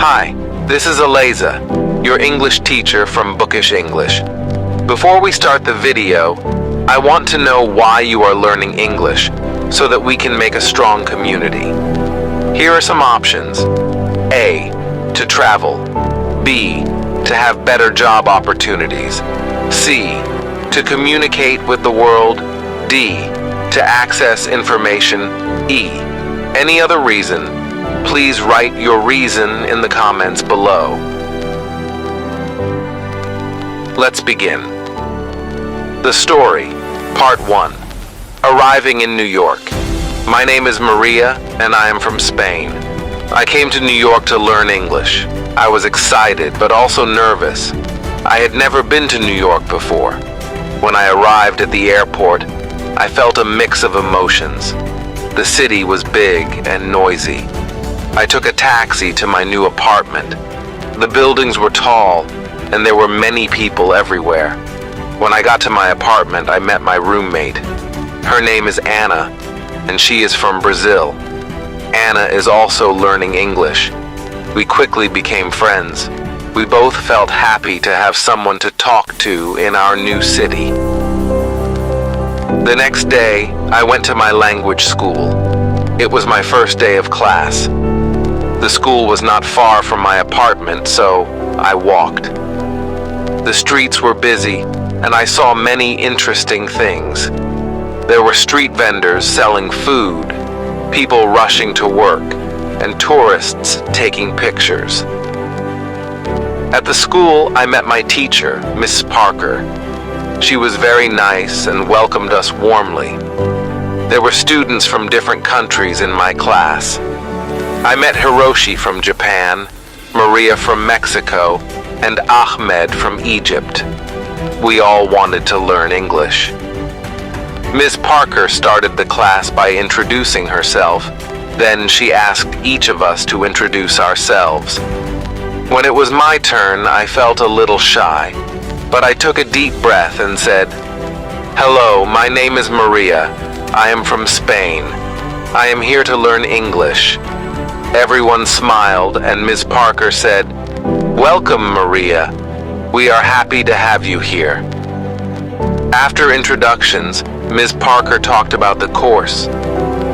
Hi, this is Eliza, your English teacher from Bookish English. Before we start the video, I want to know why you are learning English so that we can make a strong community. Here are some options. A. To travel. B. To have better job opportunities. C. To communicate with the world. D. To access information. E. Any other reason? Please write your reason in the comments below. Let's begin. The story, Part 1. Arriving in New York. My name is Maria, and I am from Spain. I came to New York to learn English. I was excited, but also nervous. I had never been to New York before. When I arrived at the airport, I felt a mix of emotions. The city was big and noisy. I took a taxi to my new apartment. The buildings were tall, and there were many people everywhere. When I got to my apartment, I met my roommate. Her name is Anna, and she is from Brazil. Anna is also learning English. We quickly became friends. We both felt happy to have someone to talk to in our new city. The next day, I went to my language school. It was my first day of class. The school was not far from my apartment, so I walked. The streets were busy, and I saw many interesting things. There were street vendors selling food, people rushing to work, and tourists taking pictures. At the school, I met my teacher, Miss Parker. She was very nice and welcomed us warmly. There were students from different countries in my class. I met Hiroshi from Japan, Maria from Mexico, and Ahmed from Egypt. We all wanted to learn English. Ms. Parker started the class by introducing herself. Then she asked each of us to introduce ourselves. When it was my turn, I felt a little shy, but I took a deep breath and said, "Hello, my name is Maria. I am from Spain. I am here to learn English." Everyone smiled, and Ms. Parker said, "Welcome, Maria. We are happy to have you here." After introductions, Ms. Parker talked about the course.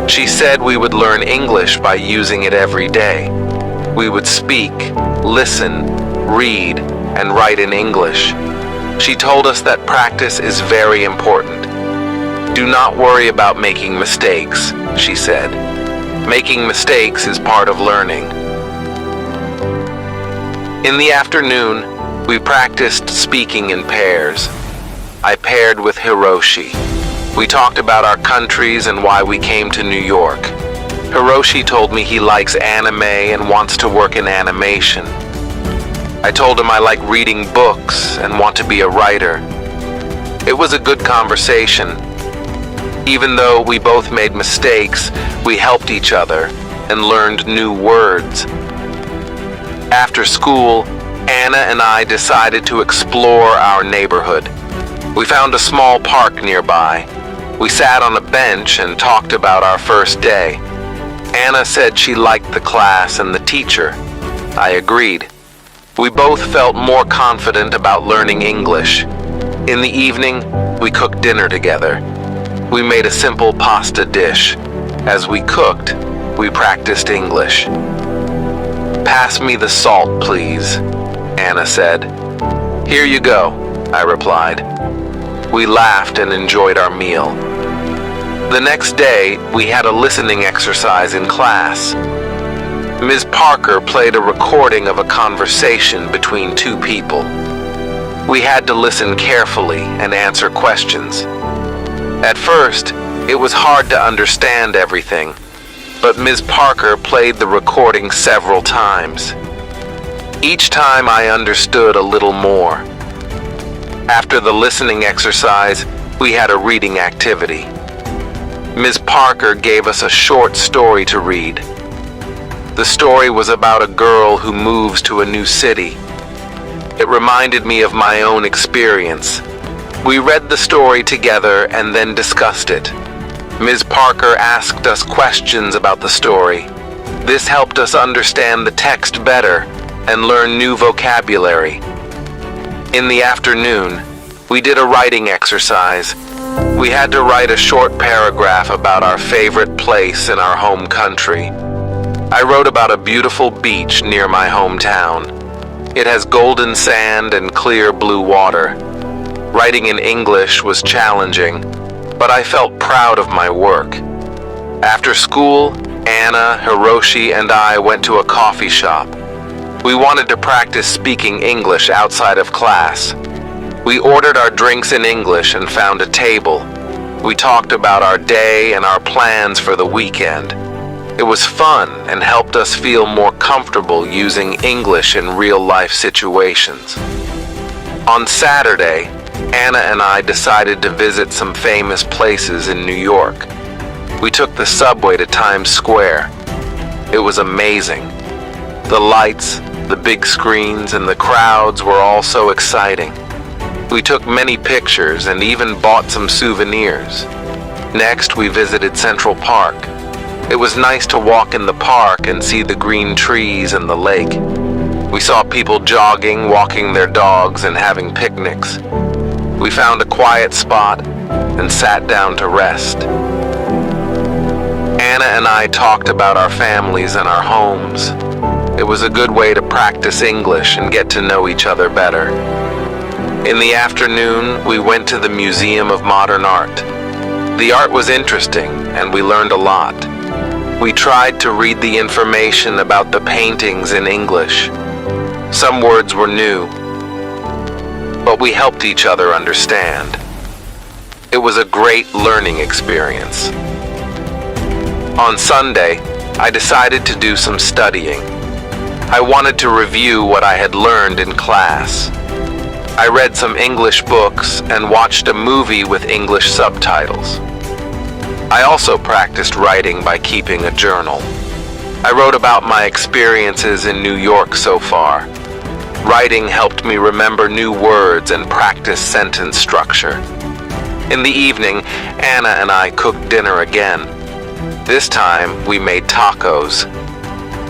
She said we would learn English by using it every day. We would speak, listen, read, and write in English. She told us that practice is very important. Do not worry about making mistakes, she said. Making mistakes is part of learning. In the afternoon, we practiced speaking in pairs. I paired with Hiroshi. We talked about our countries and why we came to New York. Hiroshi told me he likes anime and wants to work in animation. I told him I like reading books and want to be a writer. It was a good conversation. Even though we both made mistakes, we helped each other and learned new words. After school, Anna and I decided to explore our neighborhood. We found a small park nearby. We sat on a bench and talked about our first day. Anna said she liked the class and the teacher. I agreed. We both felt more confident about learning English. In the evening, we cooked dinner together. We made a simple pasta dish. As we cooked, we practiced English. "Pass me the salt, please," Anna said. "Here you go," I replied. We laughed and enjoyed our meal. The next day, we had a listening exercise in class. Ms. Parker played a recording of a conversation between two people. We had to listen carefully and answer questions. At first, it was hard to understand everything, but Ms. Parker played the recording several times. Each time I understood a little more. After the listening exercise, we had a reading activity. Ms. Parker gave us a short story to read. The story was about a girl who moves to a new city. It reminded me of my own experience. We read the story together and then discussed it. Ms. Parker asked us questions about the story. This helped us understand the text better and learn new vocabulary. In the afternoon, we did a writing exercise. We had to write a short paragraph about our favorite place in our home country. I wrote about a beautiful beach near my hometown. It has golden sand and clear blue water. Writing in English was challenging, but I felt proud of my work. After school, Anna, Hiroshi, and I went to a coffee shop. We wanted to practice speaking English outside of class. We ordered our drinks in English and found a table. We talked about our day and our plans for the weekend. It was fun and helped us feel more comfortable using English in real-life situations. On Saturday, Anna and I decided to visit some famous places in New York. We took the subway to Times Square. It was amazing. The lights, the big screens, and the crowds were all so exciting. We took many pictures and even bought some souvenirs. Next, we visited Central Park. It was nice to walk in the park and see the green trees and the lake. We saw people jogging, walking their dogs, and having picnics. We found a quiet spot and sat down to rest. Anna and I talked about our families and our homes. It was a good way to practice English and get to know each other better. In the afternoon, we went to the Museum of Modern Art. The art was interesting, and we learned a lot. We tried to read the information about the paintings in English. Some words were new, but we helped each other understand. It was a great learning experience. On Sunday, I decided to do some studying. I wanted to review what I had learned in class. I read some English books and watched a movie with English subtitles. I also practiced writing by keeping a journal. I wrote about my experiences in New York so far. Writing helped me remember new words and practice sentence structure. In the evening, Anna and I cooked dinner again. This time, we made tacos.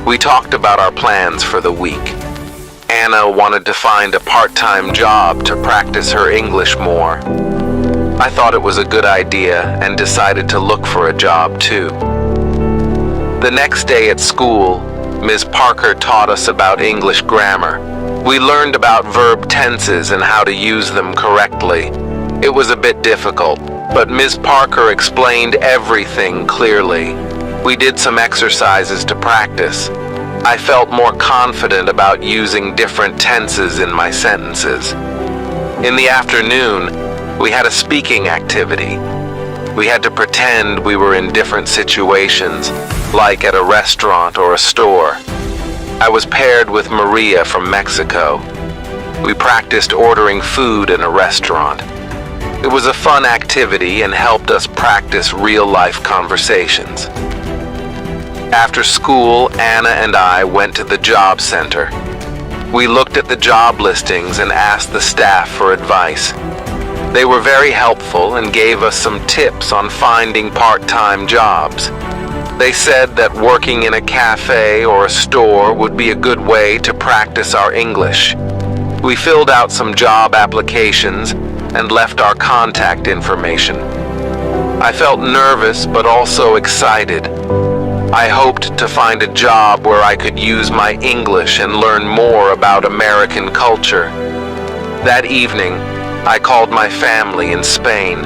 We talked about our plans for the week. Anna wanted to find a part-time job to practice her English more. I thought it was a good idea and decided to look for a job too. The next day at school, Ms. Parker taught us about English grammar. We learned about verb tenses and how to use them correctly. It was a bit difficult, but Ms. Parker explained everything clearly. We did some exercises to practice. I felt more confident about using different tenses in my sentences. In the afternoon, we had a speaking activity. We had to pretend we were in different situations, like at a restaurant or a store. I was paired with Maria from Mexico. We practiced ordering food in a restaurant. It was a fun activity and helped us practice real-life conversations. After school, Anna and I went to the job center. We looked at the job listings and asked the staff for advice. They were very helpful and gave us some tips on finding part-time jobs. They said that working in a cafe or a store would be a good way to practice our English. We filled out some job applications and left our contact information. I felt nervous but also excited. I hoped to find a job where I could use my English and learn more about American culture. That evening, I called my family in Spain.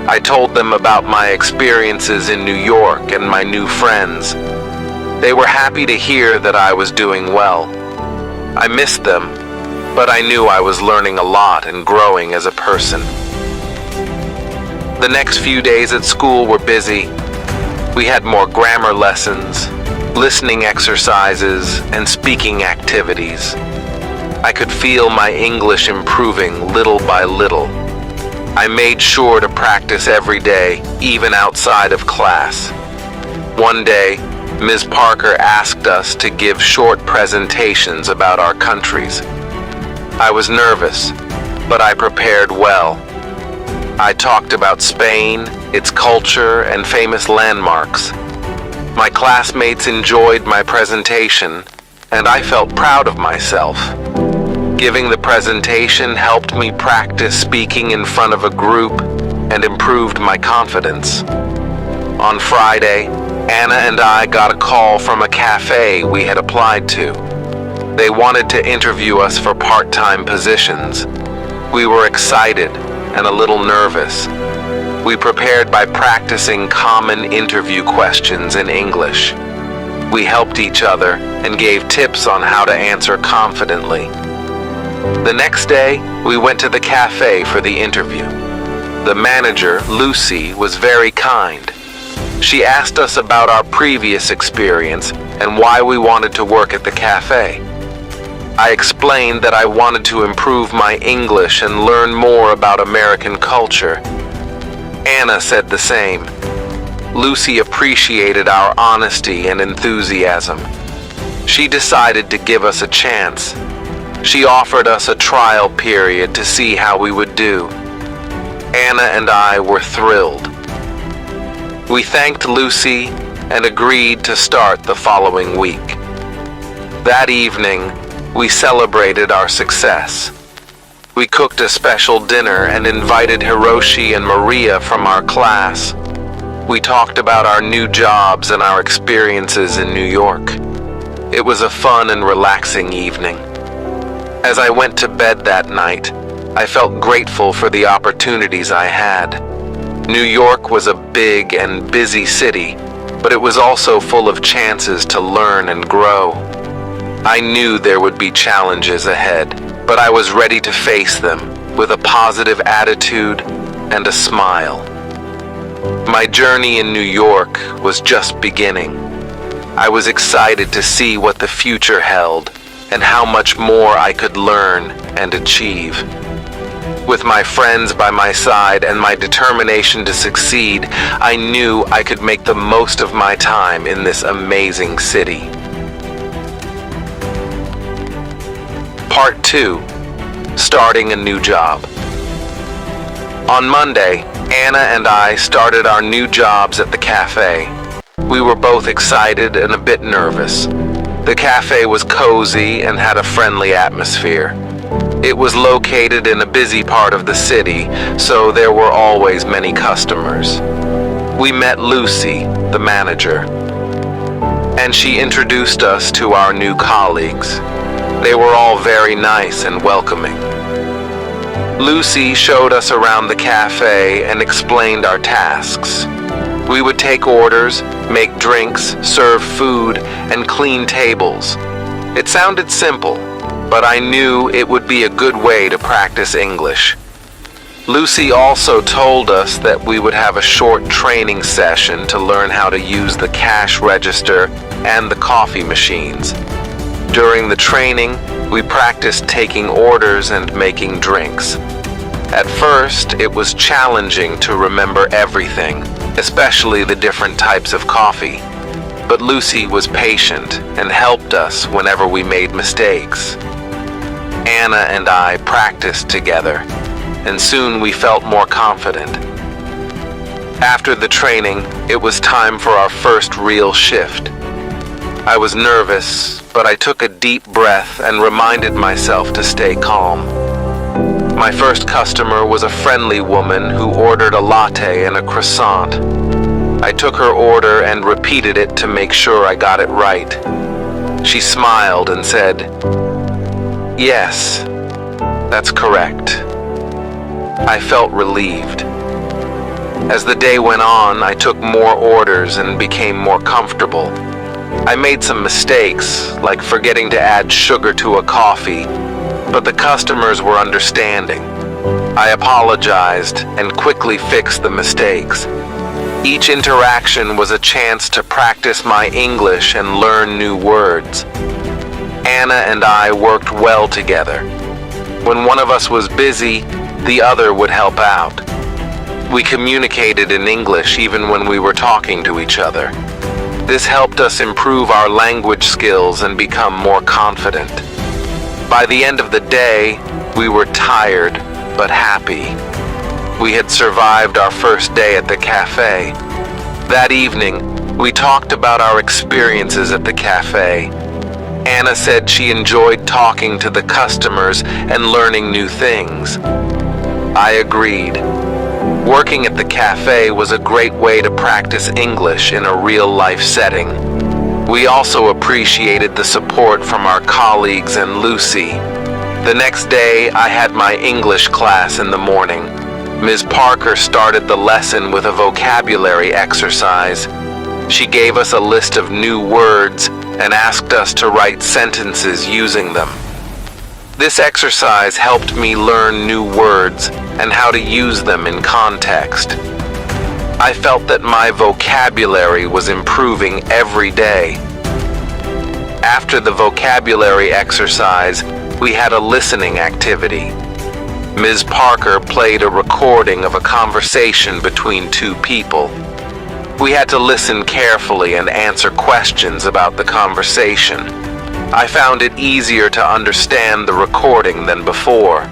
I told them about my experiences in New York and my new friends. They were happy to hear that I was doing well. I missed them, but I knew I was learning a lot and growing as a person. The next few days at school were busy. We had more grammar lessons, listening exercises, and speaking activities. I could feel my English improving little by little. I made sure to practice every day, even outside of class. One day, Ms. Parker asked us to give short presentations about our countries. I was nervous, but I prepared well. I talked about Spain, its culture, and famous landmarks. My classmates enjoyed my presentation, and I felt proud of myself. Giving the presentation helped me practice speaking in front of a group and improved my confidence. On Friday, Anna and I got a call from a cafe we had applied to. They wanted to interview us for part-time positions. We were excited and a little nervous. We prepared by practicing common interview questions in English. We helped each other and gave tips on how to answer confidently. The next day, we went to the cafe for the interview. The manager, Lucy, was very kind. She asked us about our previous experience and why we wanted to work at the cafe. I explained that I wanted to improve my English and learn more about American culture. Anna said the same. Lucy appreciated our honesty and enthusiasm. She decided to give us a chance. She offered us a trial period to see how we would do. Anna and I were thrilled. We thanked Lucy and agreed to start the following week. That evening, we celebrated our success. We cooked a special dinner and invited Hiroshi and Maria from our class. We talked about our new jobs and our experiences in New York. It was a fun and relaxing evening. As I went to bed that night, I felt grateful for the opportunities I had. New York was a big and busy city, but it was also full of chances to learn and grow. I knew there would be challenges ahead, but I was ready to face them with a positive attitude and a smile. My journey in New York was just beginning. I was excited to see what the future held and how much more I could learn and achieve. With my friends by my side and my determination to succeed, I knew I could make the most of my time in this amazing city. Part 2. Starting a new job. On Monday, Anna and I started our new jobs at the cafe. We were both excited and a bit nervous. The cafe was cozy and had a friendly atmosphere. It was located in a busy part of the city, so there were always many customers. We met Lucy, the manager, and she introduced us to our new colleagues. They were all very nice and welcoming. Lucy showed us around the cafe and explained our tasks. We would take orders, make drinks, serve food, and clean tables. It sounded simple, but I knew it would be a good way to practice English. Lucy also told us that we would have a short training session to learn how to use the cash register and the coffee machines. During the training, we practiced taking orders and making drinks. At first, it was challenging to remember everything, especially the different types of coffee. But Lucy was patient and helped us whenever we made mistakes. Anna and I practiced together, and soon we felt more confident. After the training, it was time for our first real shift. I was nervous, but I took a deep breath and reminded myself to stay calm. My first customer was a friendly woman who ordered a latte and a croissant. I took her order and repeated it to make sure I got it right. She smiled and said, "Yes, that's correct." I felt relieved. As the day went on, I took more orders and became more comfortable. I made some mistakes, like forgetting to add sugar to a coffee, but the customers were understanding. I apologized and quickly fixed the mistakes. Each interaction was a chance to practice my English and learn new words. Anna and I worked well together. When one of us was busy, the other would help out. We communicated in English even when we were talking to each other. This helped us improve our language skills and become more confident. By the end of the day, we were tired but happy. We had survived our first day at the cafe. That evening, we talked about our experiences at the cafe. Anna said she enjoyed talking to the customers and learning new things. I agreed. Working at the cafe was a great way to practice English in a real-life setting. We also appreciated the support from our colleagues and Lucy. The next day, I had my English class in the morning. Ms. Parker started the lesson with a vocabulary exercise. She gave us a list of new words and asked us to write sentences using them. This exercise helped me learn new words and how to use them in context. I felt that my vocabulary was improving every day. After the vocabulary exercise, we had a listening activity. Ms. Parker played a recording of a conversation between two people. We had to listen carefully and answer questions about the conversation. I found it easier to understand the recording than before.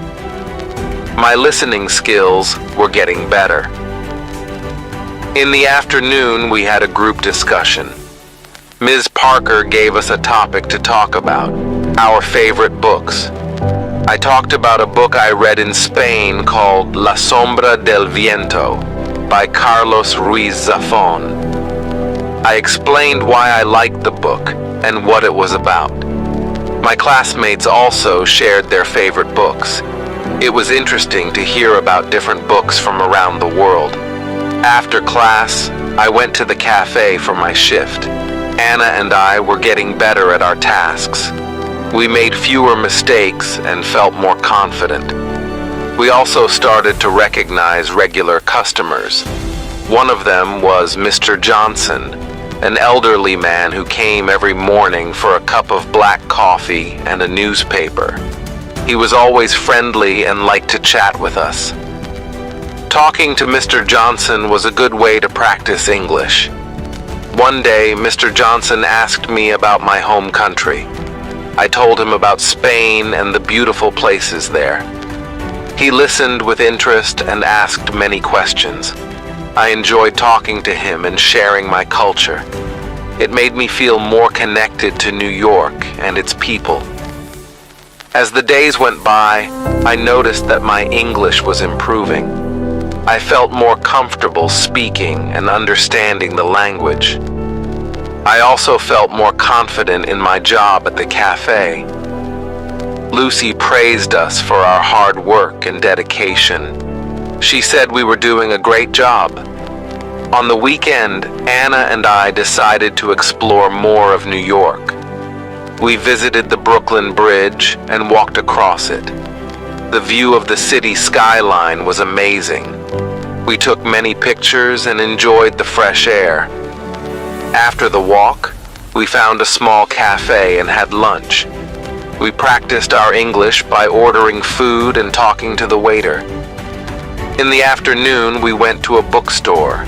My listening skills were getting better. In the afternoon, we had a group discussion. Ms. Parker gave us a topic to talk about, our favorite books. I talked about a book I read in Spain called La Sombra del Viento by Carlos Ruiz Zafón. I explained why I liked the book and what it was about. My classmates also shared their favorite books. It was interesting to hear about different books from around the world. After class, I went to the cafe for my shift. Anna and I were getting better at our tasks. We made fewer mistakes and felt more confident. We also started to recognize regular customers. One of them was Mr. Johnson, an elderly man who came every morning for a cup of black coffee and a newspaper. He was always friendly and liked to chat with us. Talking to Mr. Johnson was a good way to practice English. One day, Mr. Johnson asked me about my home country. I told him about Spain and the beautiful places there. He listened with interest and asked many questions. I enjoyed talking to him and sharing my culture. It made me feel more connected to New York and its people. As the days went by, I noticed that my English was improving. I felt more comfortable speaking and understanding the language. I also felt more confident in my job at the cafe. Lucy praised us for our hard work and dedication. She said we were doing a great job. On the weekend, Anna and I decided to explore more of New York. We visited the Brooklyn Bridge and walked across it. The view of the city skyline was amazing. We took many pictures and enjoyed the fresh air. After the walk, we found a small cafe and had lunch. We practiced our English by ordering food and talking to the waiter. In the afternoon, we went to a bookstore.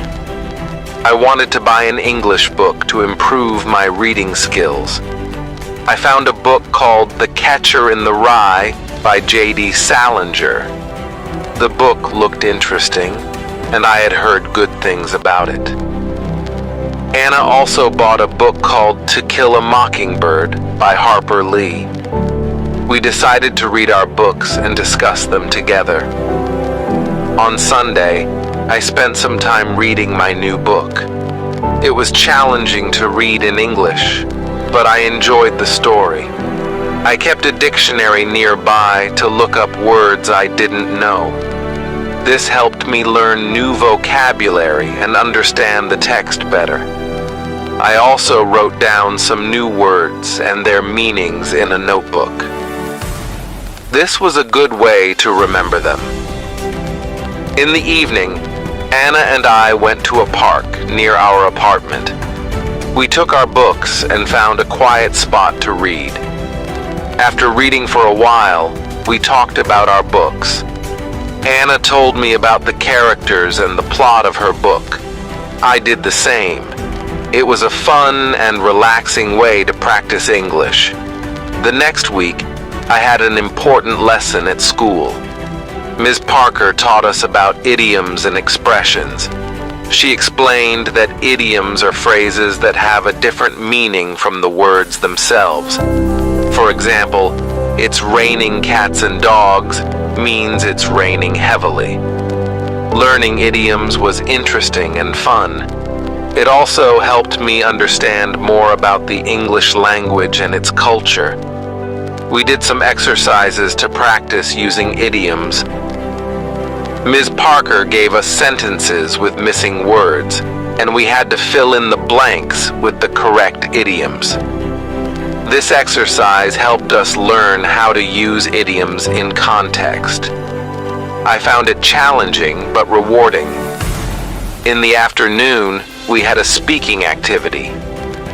I wanted to buy an English book to improve my reading skills. I found a book called The Catcher in the Rye by J.D. Salinger. The book looked interesting, and I had heard good things about it. Anna also bought a book called To Kill a Mockingbird by Harper Lee. We decided to read our books and discuss them together. On Sunday, I spent some time reading my new book. It was challenging to read in English, but I enjoyed the story. I kept a dictionary nearby to look up words I didn't know. This helped me learn new vocabulary and understand the text better. I also wrote down some new words and their meanings in a notebook. This was a good way to remember them. In the evening, Anna and I went to a park near our apartment. We took our books and found a quiet spot to read. After reading for a while, we talked about our books. Anna told me about the characters and the plot of her book. I did the same. It was a fun and relaxing way to practice English. The next week, I had an important lesson at school. Ms. Parker taught us about idioms and expressions. She explained that idioms are phrases that have a different meaning from the words themselves. For example, "It's raining cats and dogs" means it's raining heavily. Learning idioms was interesting and fun. It also helped me understand more about the English language and its culture. We did some exercises to practice using idioms. Ms. Parker gave us sentences with missing words, and we had to fill in the blanks with the correct idioms. This exercise helped us learn how to use idioms in context. I found it challenging but rewarding. In the afternoon, we had a speaking activity.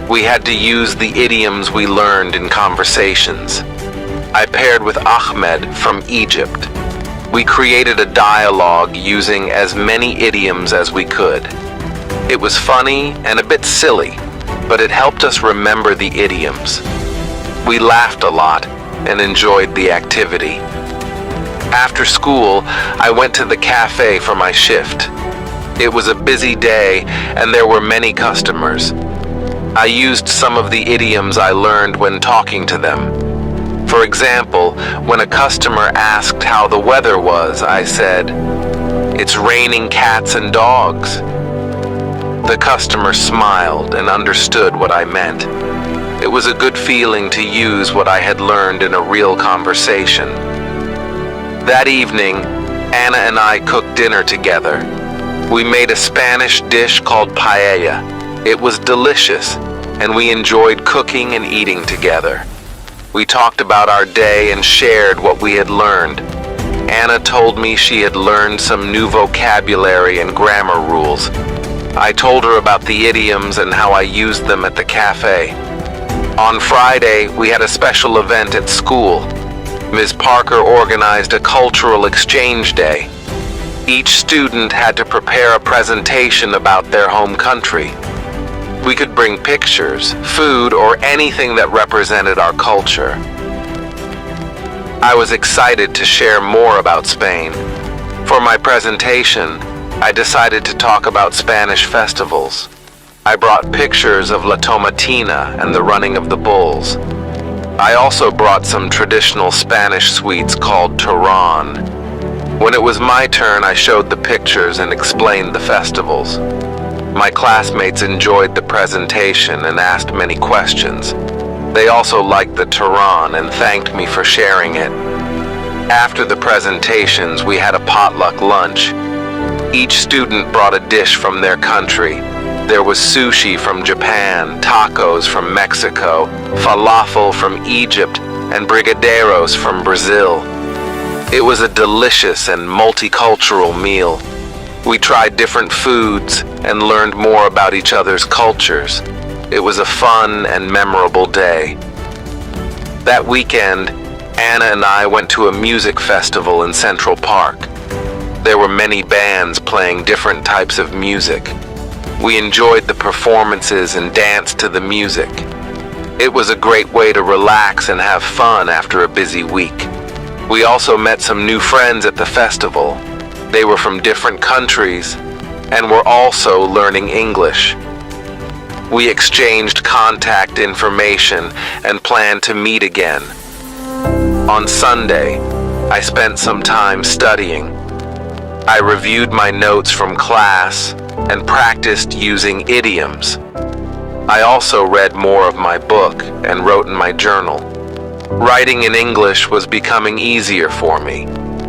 We had to use the idioms we learned in conversations. I paired with Ahmed from Egypt. We created a dialogue using as many idioms as we could. It was funny and a bit silly, but it helped us remember the idioms. We laughed a lot and enjoyed the activity. After school, I went to the cafe for my shift. It was a busy day and there were many customers. I used some of the idioms I learned when talking to them. For example, when a customer asked how the weather was, I said, "It's raining cats and dogs." The customer smiled and understood what I meant. It was a good feeling to use what I had learned in a real conversation. That evening, Anna and I cooked dinner together. We made a Spanish dish called paella. It was delicious, and we enjoyed cooking and eating together. We talked about our day and shared what we had learned. Anna told me she had learned some new vocabulary and grammar rules. I told her about the idioms and how I used them at the cafe. On Friday, we had a special event at school. Ms. Parker organized a cultural exchange day. Each student had to prepare a presentation about their home country. We could bring pictures, food, or anything that represented our culture. I was excited to share more about Spain. For my presentation, I decided to talk about Spanish festivals. I brought pictures of La Tomatina and the running of the bulls. I also brought some traditional Spanish sweets called turrón. When it was my turn, I showed the pictures and explained the festivals. My classmates enjoyed the presentation and asked many questions. They also liked the turrón and thanked me for sharing it. After the presentations, we had a potluck lunch. Each student brought a dish from their country. There was sushi from Japan, tacos from Mexico, falafel from Egypt, and brigadeiros from Brazil. It was a delicious and multicultural meal. We tried different foods and learned more about each other's cultures. It was a fun and memorable day. That weekend, Anna and I went to a music festival in Central Park. There were many bands playing different types of music. We enjoyed the performances and danced to the music. It was a great way to relax and have fun after a busy week. We also met some new friends at the festival. They were from different countries and were also learning English. We exchanged contact information and planned to meet again. On Sunday, I spent some time studying. I reviewed my notes from class and practiced using idioms. I also read more of my book and wrote in my journal. Writing in English was becoming easier for me.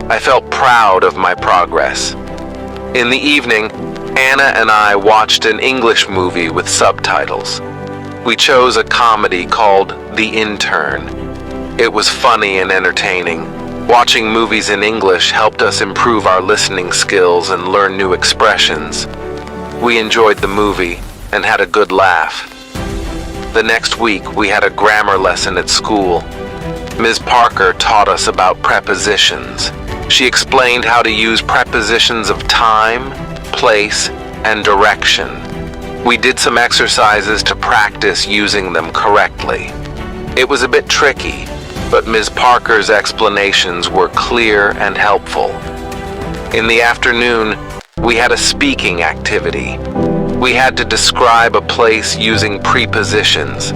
I felt proud of my progress. In the evening, Anna and I watched an English movie with subtitles. We chose a comedy called The Intern. It was funny and entertaining. Watching movies in English helped us improve our listening skills and learn new expressions. We enjoyed the movie and had a good laugh. The next week, we had a grammar lesson at school. Ms. Parker taught us about prepositions. She explained how to use prepositions of time, place, and direction. We did some exercises to practice using them correctly. It was a bit tricky, but Ms. Parker's explanations were clear and helpful. In the afternoon, we had a speaking activity. We had to describe a place using prepositions.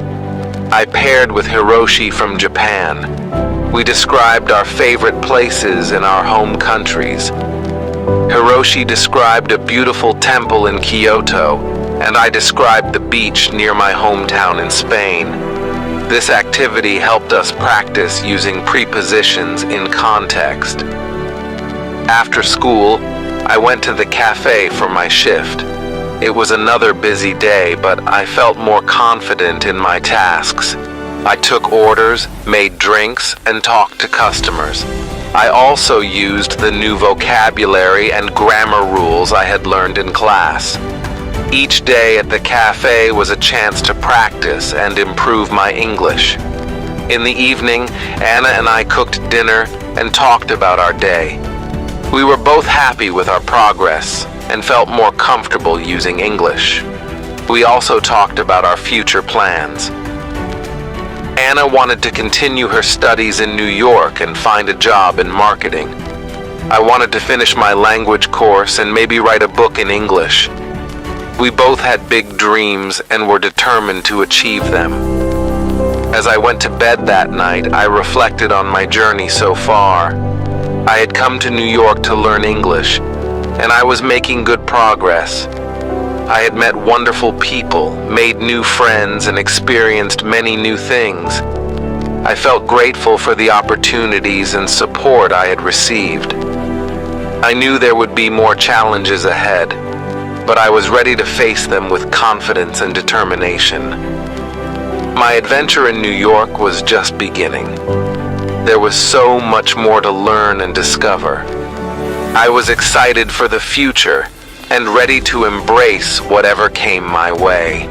I paired with Hiroshi from Japan. We described our favorite places in our home countries. Hiroshi described a beautiful temple in Kyoto, and I described the beach near my hometown in Spain. This activity helped us practice using prepositions in context. After school, I went to the cafe for my shift. It was another busy day, but I felt more confident in my tasks. I took orders, made drinks, and talked to customers. I also used the new vocabulary and grammar rules I had learned in class. Each day at the cafe was a chance to practice and improve my English. In the evening, Anna and I cooked dinner and talked about our day. We were both happy with our progress and felt more comfortable using English. We also talked about our future plans. Anna wanted to continue her studies in New York and find a job in marketing. I wanted to finish my language course and maybe write a book in English. We both had big dreams and were determined to achieve them. As I went to bed that night, I reflected on my journey so far. I had come to New York to learn English, and I was making good progress. I had met wonderful people, made new friends, and experienced many new things. I felt grateful for the opportunities and support I had received. I knew there would be more challenges ahead, but I was ready to face them with confidence and determination. My adventure in New York was just beginning. There was so much more to learn and discover. I was excited for the future and ready to embrace whatever came my way.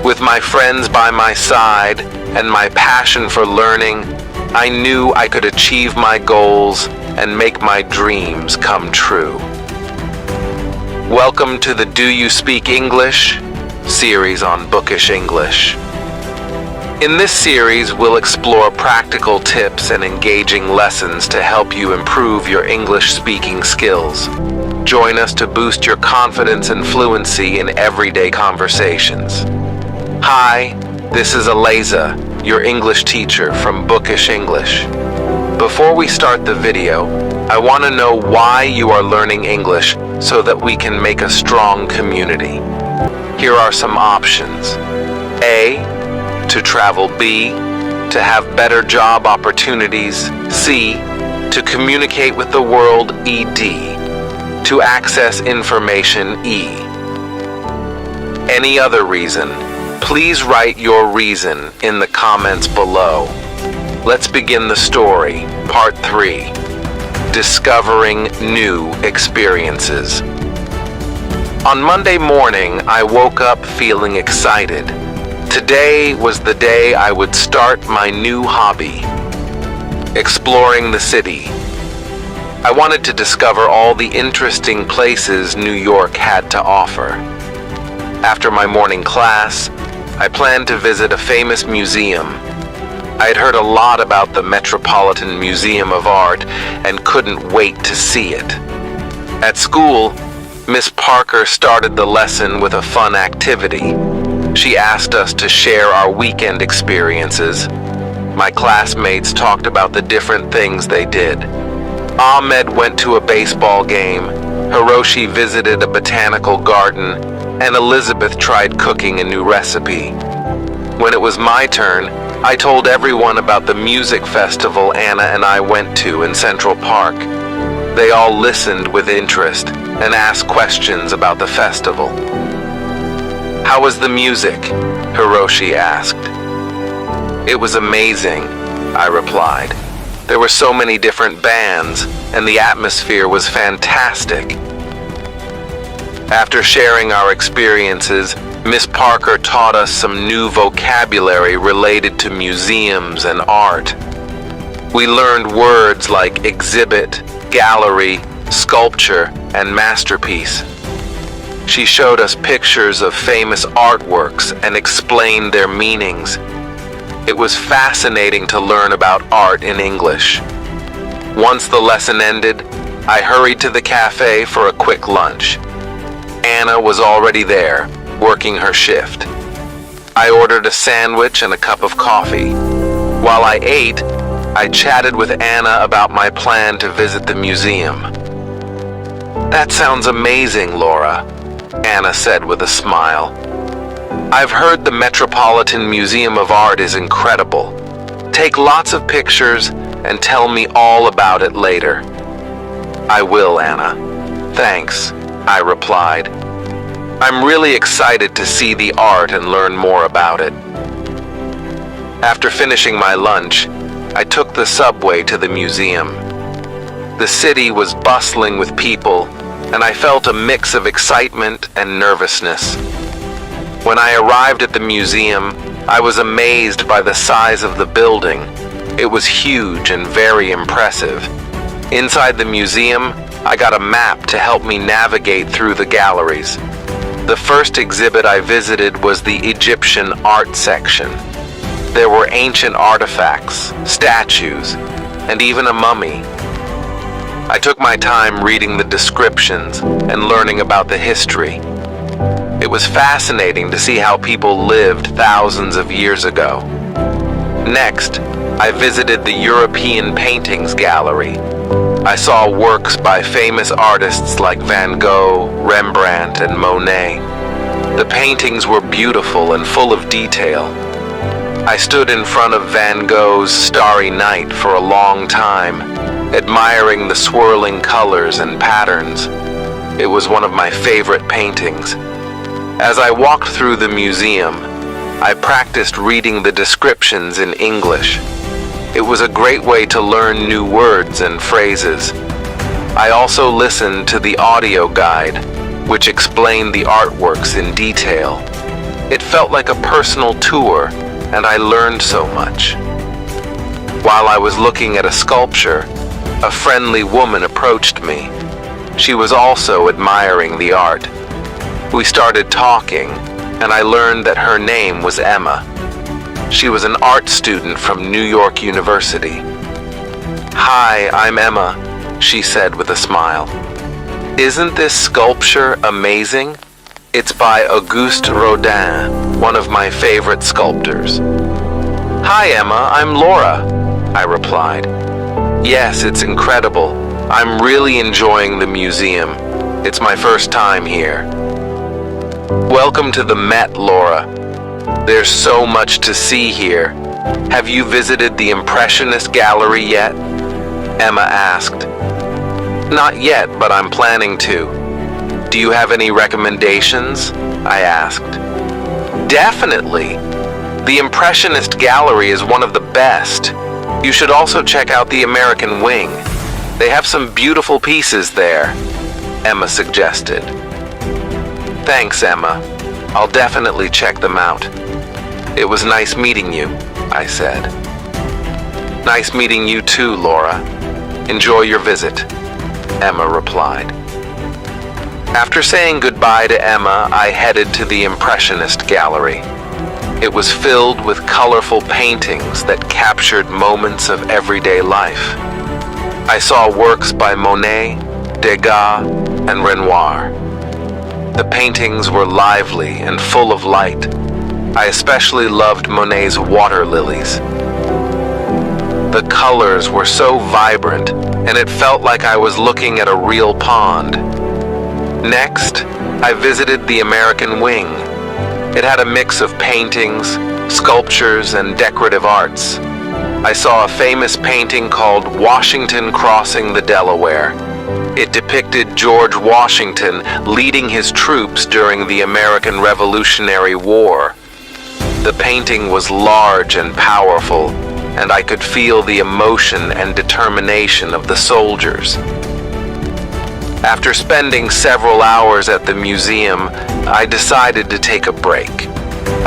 With my friends by my side and my passion for learning, I knew I could achieve my goals and make my dreams come true. Welcome to the Do You Speak English series on Bookish English. In this series, we'll explore practical tips and engaging lessons to help you improve your English speaking skills. Join us to boost your confidence and fluency in everyday conversations. Hi, this is Eliza, your English teacher from Bookish English. Before we start the video, I want to know why you are learning English so that we can make a strong community. Here are some options. A, to travel. B, to have better job opportunities. C, to communicate with the world. ED, to access information. E. Any other reason? Please write your reason in the comments below. Let's begin the story. Part 3. Discovering new experiences. On Monday morning, I woke up feeling excited. Today was the day I would start my new hobby, exploring the city. I wanted to discover all the interesting places New York had to offer. After my morning class, I planned to visit a famous museum. I had heard a lot about the Metropolitan Museum of Art and couldn't wait to see it. At school, Miss Parker started the lesson with a fun activity. She asked us to share our weekend experiences. My classmates talked about the different things they did. Ahmed went to a baseball game, Hiroshi visited a botanical garden, and Elizabeth tried cooking a new recipe. When it was my turn, I told everyone about the music festival Anna and I went to in Central Park. They all listened with interest and asked questions about the festival. How was the music? Hiroshi asked. It was amazing, I replied. There were so many different bands, and the atmosphere was fantastic. After sharing our experiences, Miss Parker taught us some new vocabulary related to museums and art. We learned words like exhibit, gallery, sculpture, and masterpiece. She showed us pictures of famous artworks and explained their meanings. It was fascinating to learn about art in English. Once the lesson ended, I hurried to the cafe for a quick lunch. Anna was already there, working her shift. I ordered a sandwich and a cup of coffee. While I ate, I chatted with Anna about my plan to visit the museum. "That sounds amazing, Laura," Anna said with a smile. "I've heard the Metropolitan Museum of Art is incredible. Take lots of pictures and tell me all about it later." "I will, Anna. Thanks," I replied. "I'm really excited to see the art and learn more about it." After finishing my lunch, I took the subway to the museum. The city was bustling with people, and I felt a mix of excitement and nervousness. When I arrived at the museum, I was amazed by the size of the building. It was huge and very impressive. Inside the museum, I got a map to help me navigate through the galleries. The first exhibit I visited was the Egyptian art section. There were ancient artifacts, statues, and even a mummy. I took my time reading the descriptions and learning about the history. It was fascinating to see how people lived thousands of years ago. Next, I visited the European Paintings Gallery. I saw works by famous artists like Van Gogh, Rembrandt, and Monet. The paintings were beautiful and full of detail. I stood in front of Van Gogh's Starry Night for a long time, admiring the swirling colors and patterns. It was one of my favorite paintings. As I walked through the museum, I practiced reading the descriptions in English. It was a great way to learn new words and phrases. I also listened to the audio guide, which explained the artworks in detail. It felt like a personal tour, and I learned so much. While I was looking at a sculpture, a friendly woman approached me. She was also admiring the art. We started talking, and I learned that her name was Emma. She was an art student from New York University. "Hi, I'm Emma," she said with a smile. "Isn't this sculpture amazing? It's by Auguste Rodin, one of my favorite sculptors." "Hi, Emma, I'm Laura," I replied. "Yes, it's incredible. I'm really enjoying the museum. It's my first time here." "Welcome to the Met, Laura. There's so much to see here. Have you visited the Impressionist Gallery yet?" Emma asked. "Not yet, but I'm planning to. Do you have any recommendations?" I asked. "Definitely. The Impressionist Gallery is one of the best. You should also check out the American Wing. They have some beautiful pieces there," Emma suggested. "Thanks, Emma. I'll definitely check them out." "It was nice meeting you," I said. "Nice meeting you too, Laura. Enjoy your visit," Emma replied. After saying goodbye to Emma, I headed to the Impressionist Gallery. It was filled with colorful paintings that captured moments of everyday life. I saw works by Monet, Degas, and Renoir. The paintings were lively and full of light. I especially loved Monet's water lilies. The colors were so vibrant, and it felt like I was looking at a real pond. Next, I visited the American Wing. It had a mix of paintings, sculptures, and decorative arts. I saw a famous painting called Washington Crossing the Delaware. It depicted George Washington leading his troops during the American Revolutionary War. The painting was large and powerful, and I could feel the emotion and determination of the soldiers. After spending several hours at the museum, I decided to take a break.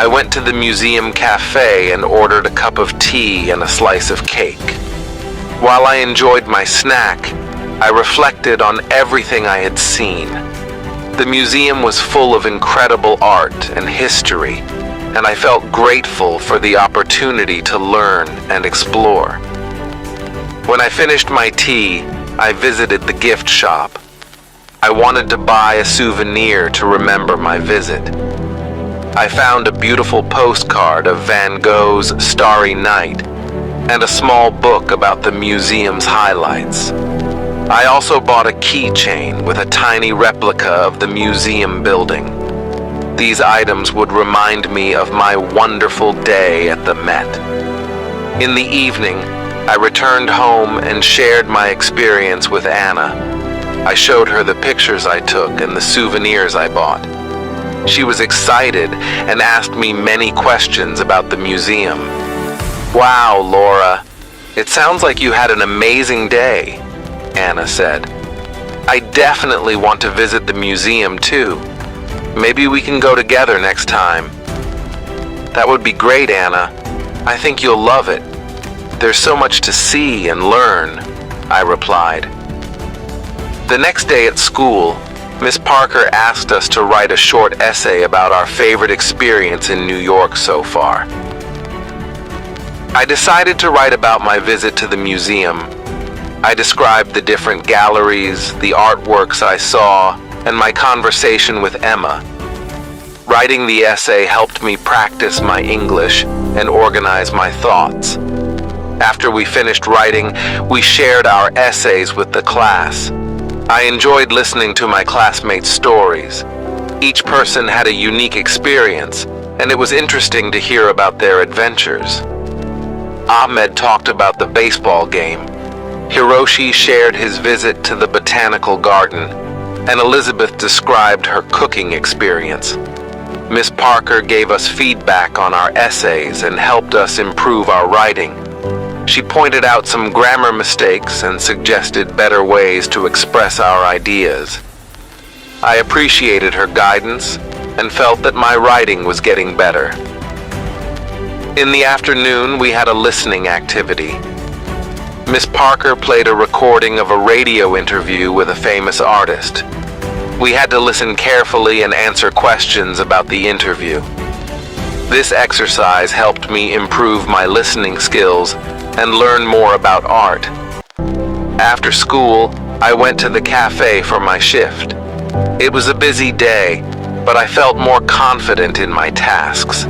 I went to the museum cafe and ordered a cup of tea and a slice of cake. While I enjoyed my snack, I reflected on everything I had seen. The museum was full of incredible art and history, and I felt grateful for the opportunity to learn and explore. When I finished my tea, I visited the gift shop. I wanted to buy a souvenir to remember my visit. I found a beautiful postcard of Van Gogh's Starry Night and a small book about the museum's highlights. I also bought a keychain with a tiny replica of the museum building. These items would remind me of my wonderful day at the Met. In the evening, I returned home and shared my experience with Anna. I showed her the pictures I took and the souvenirs I bought. She was excited and asked me many questions about the museum. "Wow, Laura, it sounds like you had an amazing day," Anna said. "I definitely want to visit the museum too. Maybe we can go together next time." "That would be great, Anna. I think you'll love it. There's so much to see and learn," I replied. The next day at school, Miss Parker asked us to write a short essay about our favorite experience in New York so far. I decided to write about my visit to the museum. I described the different galleries, the artworks I saw, and my conversation with Emma. Writing the essay helped me practice my English and organize my thoughts. After we finished writing, we shared our essays with the class. I enjoyed listening to my classmates' stories. Each person had a unique experience, and it was interesting to hear about their adventures. Ahmed talked about the baseball game. Hiroshi shared his visit to the botanical garden, and Elizabeth described her cooking experience. Miss Parker gave us feedback on our essays and helped us improve our writing. She pointed out some grammar mistakes and suggested better ways to express our ideas. I appreciated her guidance and felt that my writing was getting better. In the afternoon, we had a listening activity. Miss Parker played a recording of a radio interview with a famous artist. We had to listen carefully and answer questions about the interview. This exercise helped me improve my listening skills and learn more about art. After school, I went to the cafe for my shift. It was a busy day, but I felt more confident in my tasks.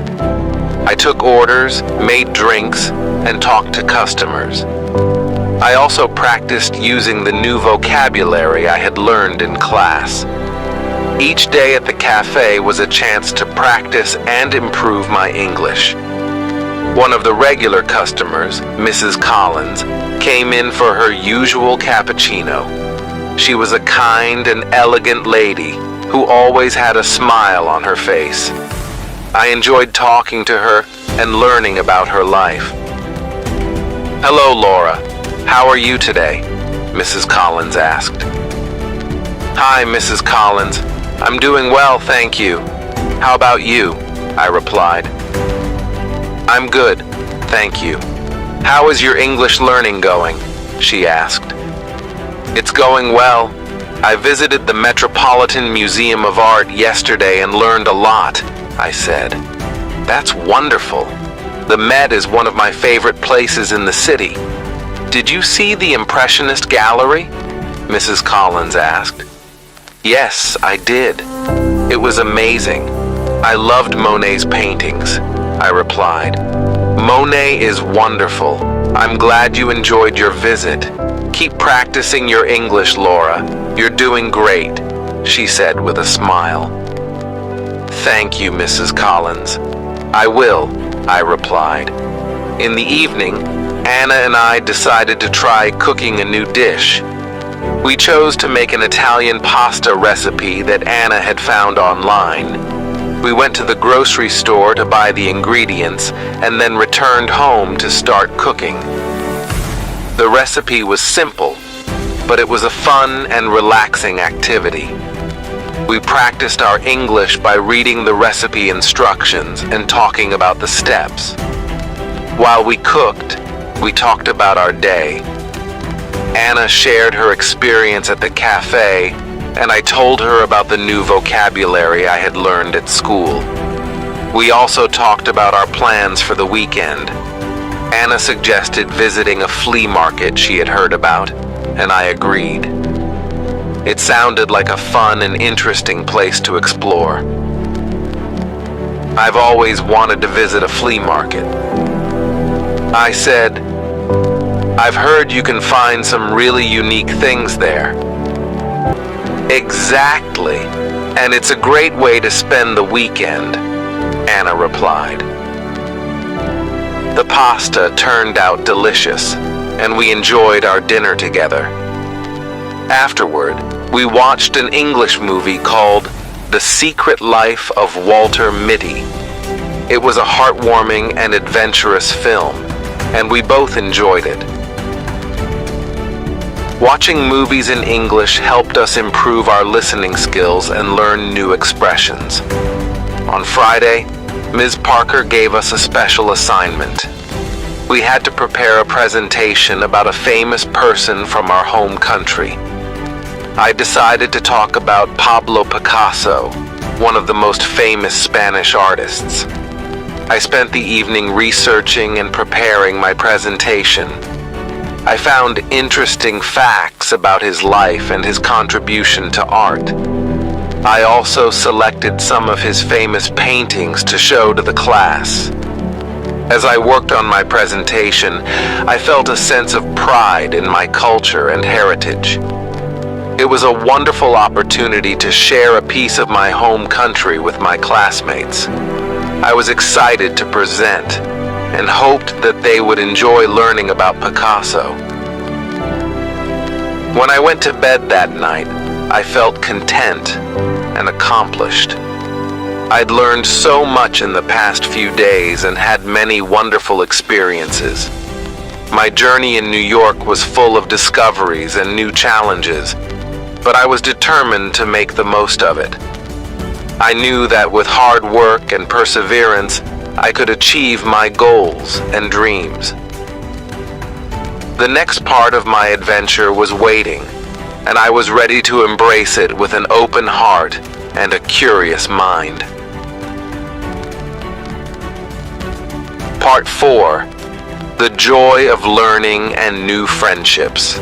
I took orders, made drinks, and talked to customers. I also practiced using the new vocabulary I had learned in class. Each day at the cafe was a chance to practice and improve my English. One of the regular customers, Mrs. Collins, came in for her usual cappuccino. She was a kind and elegant lady who always had a smile on her face. I enjoyed talking to her and learning about her life. "Hello, Laura. How are you today?" Mrs. Collins asked. "Hi, Mrs. Collins. I'm doing well, thank you. How about you?" I replied. "I'm good, thank you. How is your English learning going?" she asked. "It's going well. I visited the Metropolitan Museum of Art yesterday and learned a lot," I said. "That's wonderful. The Met is one of my favorite places in the city. Did you see the Impressionist gallery?" Mrs. Collins asked. "Yes, I did. It was amazing. I loved Monet's paintings," I replied. "Monet is wonderful. I'm glad you enjoyed your visit. Keep practicing your English, Laura. You're doing great," she said with a smile. "Thank you, Mrs. Collins. I will," I replied. In the evening, Anna and I decided to try cooking a new dish. We chose to make an Italian pasta recipe that Anna had found online. We went to the grocery store to buy the ingredients and then returned home to start cooking. The recipe was simple, but it was a fun and relaxing activity. We practiced our English by reading the recipe instructions and talking about the steps. While we cooked, we talked about our day. Anna shared her experience at the cafe, and I told her about the new vocabulary I had learned at school. We also talked about our plans for the weekend. Anna suggested visiting a flea market she had heard about, and I agreed. It sounded like a fun and interesting place to explore. I've always wanted to visit a flea market. I said, I've heard you can find some really unique things there. Exactly, and it's a great way to spend the weekend, Anna replied. The pasta turned out delicious, and we enjoyed our dinner together. Afterward, we watched an English movie called The Secret Life of Walter Mitty. It was a heartwarming and adventurous film, and we both enjoyed it. Watching movies in English helped us improve our listening skills and learn new expressions. On Friday, Ms. Parker gave us a special assignment. We had to prepare a presentation about a famous person from our home country. I decided to talk about Pablo Picasso, one of the most famous Spanish artists. I spent the evening researching and preparing my presentation. I found interesting facts about his life and his contribution to art. I also selected some of his famous paintings to show to the class. As I worked on my presentation, I felt a sense of pride in my culture and heritage. It was a wonderful opportunity to share a piece of my home country with my classmates. I was excited to present and hoped that they would enjoy learning about Picasso. When I went to bed that night, I felt content and accomplished. I'd learned so much in the past few days and had many wonderful experiences. My journey in New York was full of discoveries and new challenges, but I was determined to make the most of it. I knew that with hard work and perseverance, I could achieve my goals and dreams. The next part of my adventure was waiting, and I was ready to embrace it with an open heart and a curious mind. Part 4. The joy of learning and new friendships.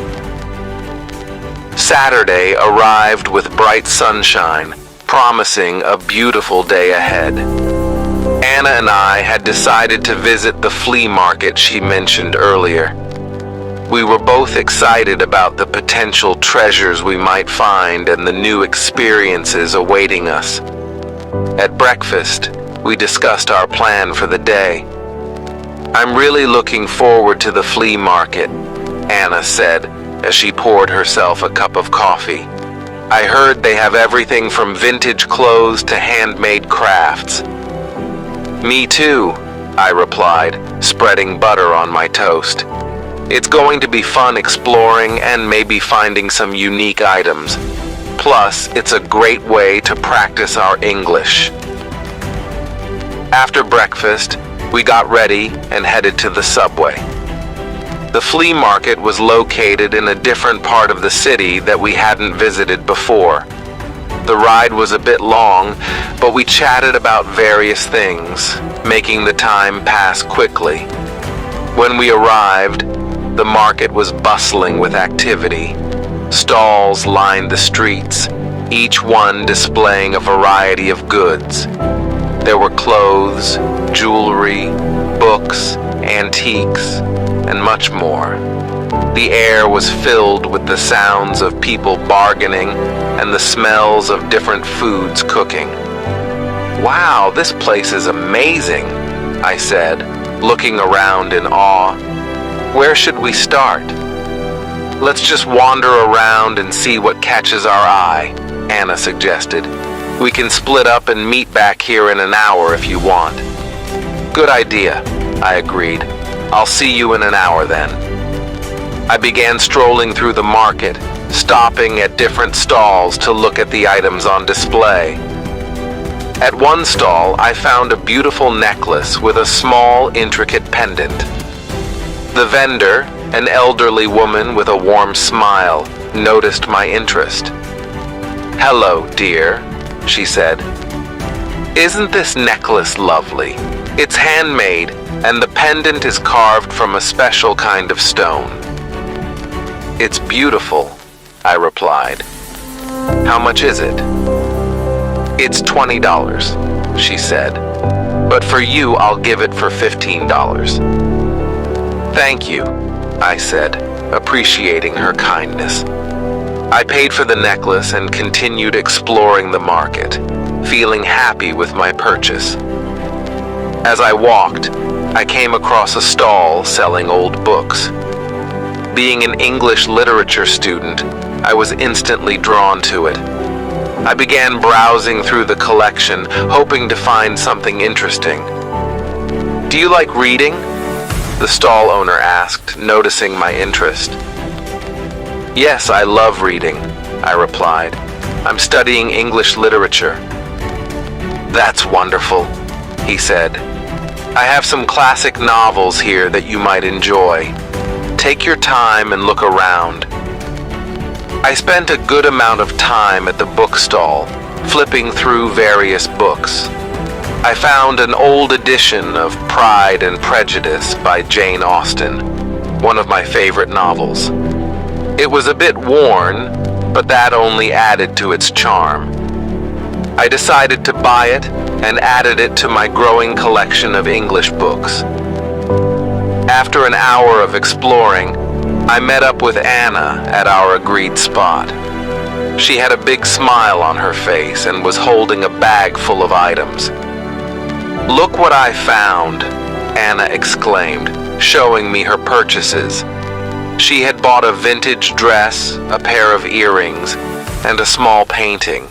Saturday arrived with bright sunshine, promising a beautiful day ahead. Anna and I had decided to visit the flea market she mentioned earlier. We were both excited about the potential treasures we might find and the new experiences awaiting us. At breakfast, we discussed our plan for the day. I'm really looking forward to the flea market, Anna said as she poured herself a cup of coffee. I heard they have everything from vintage clothes to handmade crafts. Me too, I replied, spreading butter on my toast. It's going to be fun exploring and maybe finding some unique items. Plus, it's a great way to practice our English. After breakfast, we got ready and headed to the subway. The flea market was located in a different part of the city that we hadn't visited before. The ride was a bit long, but we chatted about various things, making the time pass quickly. When we arrived, the market was bustling with activity. Stalls lined the streets, each one displaying a variety of goods. There were clothes, jewelry, books, antiques, and much more. The air was filled with the sounds of people bargaining and the smells of different foods cooking. Wow, this place is amazing, I said, looking around in awe. Where should we start? Let's just wander around and see what catches our eye, Anna suggested. We can split up and meet back here in an hour if you want. Good idea, I agreed. I'll see you in an hour then. I began strolling through the market, stopping at different stalls to look at the items on display. At one stall, I found a beautiful necklace with a small, intricate pendant. The vendor, an elderly woman with a warm smile, noticed my interest. "Hello, dear," she said. "Isn't this necklace lovely? It's handmade, and the pendant is carved from a special kind of stone." "It's beautiful," I replied. "How much is it?" "It's $20, she said. but for you, I'll give it for $15. Thank you, I said, appreciating her kindness. I paid for the necklace and continued exploring the market, feeling happy with my purchase. As I walked, I came across a stall selling old books. Being an English literature student, I was instantly drawn to it. I began browsing through the collection, hoping to find something interesting. "Do you like reading?" the stall owner asked, noticing my interest. "Yes, I love reading," I replied. "I'm studying English literature." "That's wonderful," he said. "I have some classic novels here that you might enjoy. Take your time and look around." I spent a good amount of time at the bookstall, flipping through various books. I found an old edition of Pride and Prejudice by Jane Austen, one of my favorite novels. It was a bit worn, but that only added to its charm. I decided to buy it and added it to my growing collection of English books. After an hour of exploring, I met up with Anna at our agreed spot. She had a big smile on her face and was holding a bag full of items. "Look what I found," Anna exclaimed, showing me her purchases. She had bought a vintage dress, a pair of earrings, and a small painting.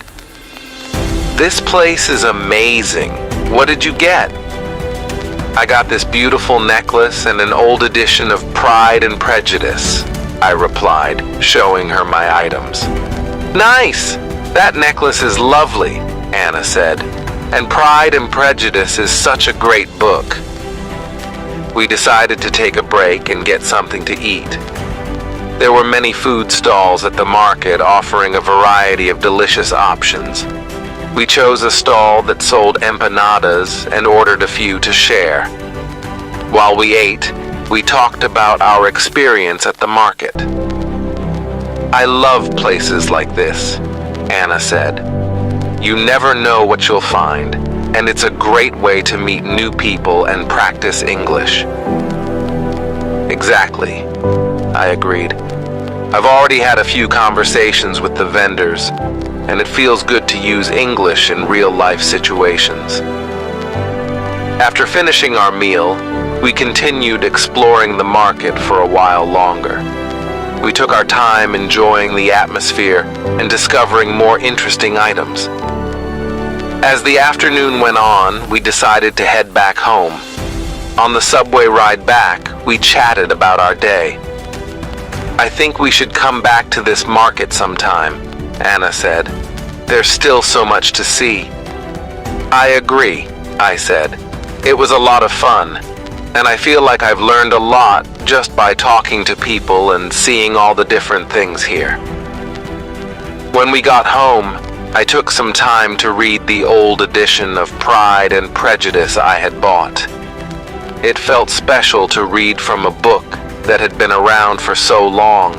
"This place is amazing. What did you get?" "I got this beautiful necklace and an old edition of Pride and Prejudice," I replied, showing her my items. "Nice! That necklace is lovely," Anna said, "and Pride and Prejudice is such a great book." We decided to take a break and get something to eat. There were many food stalls at the market offering a variety of delicious options. We chose a stall that sold empanadas and ordered a few to share. While we ate, we talked about our experience at the market. "I love places like this," Anna said. "You never know what you'll find, and it's a great way to meet new people and practice English." "Exactly," I agreed. "I've already had a few conversations with the vendors, and it feels good to use English in real-life situations." After finishing our meal, we continued exploring the market for a while longer. We took our time enjoying the atmosphere and discovering more interesting items. As the afternoon went on, we decided to head back home. On the subway ride back, we chatted about our day. "I think we should come back to this market sometime," Anna said. "There's still so much to see." "I agree," I said. "It was a lot of fun, and I feel like I've learned a lot just by talking to people and seeing all the different things here." When we got home, I took some time to read the old edition of Pride and Prejudice I had bought. It felt special to read from a book that had been around for so long.